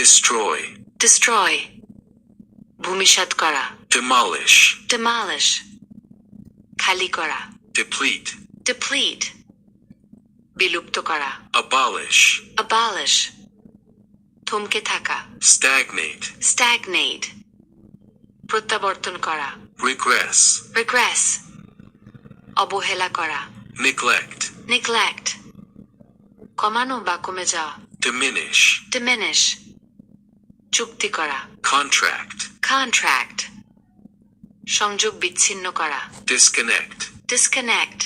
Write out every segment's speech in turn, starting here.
destroy, destroy, ভূমিসাৎ করা, demolish, demolish, খালি করা, deplete, deplete, বিলুপ্ত করা, abolish, abolish, থমকে থাকা, stagnate, stagnate, প্রত্যাবর্তন করা, regress, regress, অবহেলা করা, neglect, neglect, কমানো বা কমে যাওয়া, diminish, diminish, চুক্তি করা, contract, contract, সংযোগ বিচ্ছিন্ন করা, disconnect, disconnect,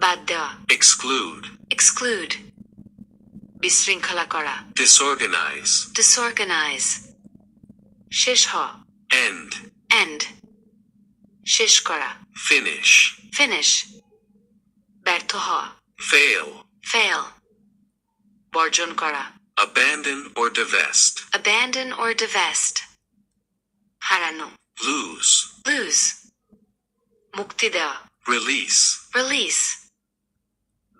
বাদ দেওয়া, exclude, exclude, বিশৃঙ্খলা করা, disorganize, disorganize, শেষ হওয়া, end, end, শেষ করা, finish, finish, ব্যর্থ হওয়া, fail, fail, বর্জন করা, abandon or divest, abandon or divest, হারানো, lose, lose, মুক্তি দেওয়া, release, release,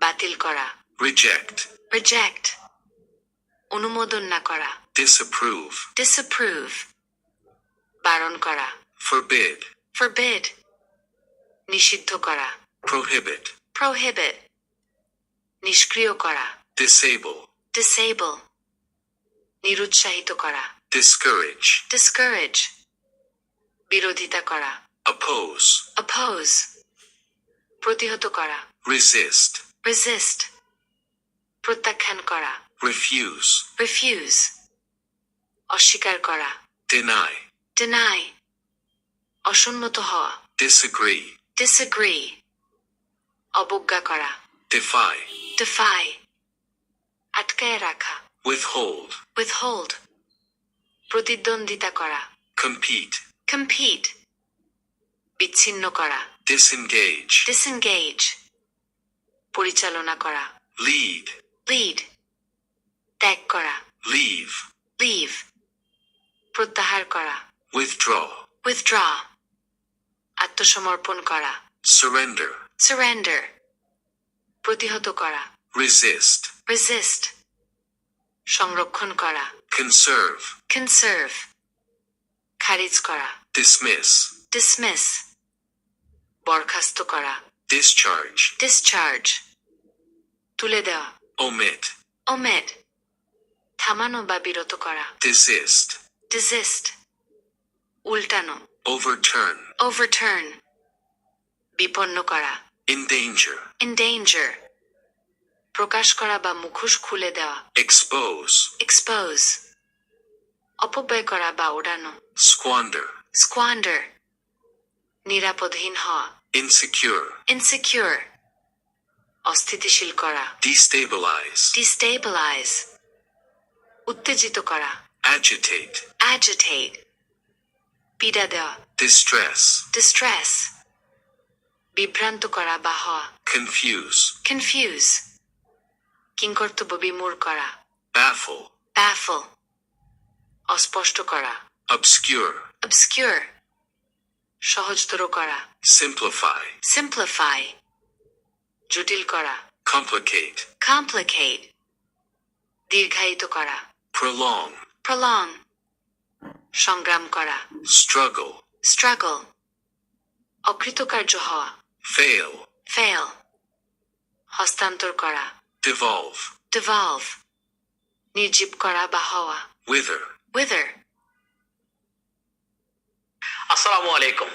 বাতিল করা, reject, reject, অনুমোদন না করা, disapprove, disapprove, বারণ করা, forbid, forbid, নিষিদ্ধ করা, prohibit, prohibit, নিষ্ক্রিয় করা, disable, disable, নিরুৎসাহিত করা, discourage, discourage, বিরোধিতা করা, oppose, oppose, প্রতিহত করা, resist, resist, প্রত্যাখ্যান করা, refuse, refuse, অস্বীকার করা, deny, deny, অসম্মত হওয়া, disagree, disagree, অবজ্ঞা করা, defy, defy, আটকায় রাখা, withhold, withhold, প্রতিদ্বন্দ্বিতা করা, compete, compete, বিচ্ছিন্ন করা, disengage, disengage, পরিচালনা করা, lead, lead, ত্যাগ করা, leave, leave, প্রত্যাহার করা, withdraw, withdraw, আত্মসমর্পণ করা, surrender, surrender, প্রতিহত করা, resist, resist, সংরক্ষণ করা, conserve, conserve, খারিজ করা, dismiss, dismiss, বরখাস্ত করা, discharge, discharge, তুলে দেওয়া, omit, omit, থামানো বা বিরত করা, desist, desist, উল্টানো, overturn, overturn, বিপন্ন করা, endanger, endanger, প্রকাশ করা বা মুখোশ খুলে দেওয়া, expose, expose, অপব্যয় করা বা ওড়ানো, squander, squander, নিরাপদহীন হওয়া, insecure, insecure, অস্থিতিশীল করা, destabilize, destabilize, উত্তেজিত করা, agitate, agitate, পীড়া দেওয়া, distress, distress, বিভ্রান্ত করা বা হওয়া, confuse, confuse, কিংকর্তব্য বিমূঢ় করা, baffle, baffle, অস্পষ্ট করা, obscure, obscure, সহজতর করা, simplify, simplify, জটিল করা, complicate, complicate, দীর্ঘায়িত করা, prolong, prolong, সংগ্রাম করা, struggle, struggle, অকৃতকার্য হওয়া, fail, fail, হস্তান্তর করা, devolve, devolve, নির্জীব করা বা হওয়া, wither. wither. আসসালামু আলাইকুম।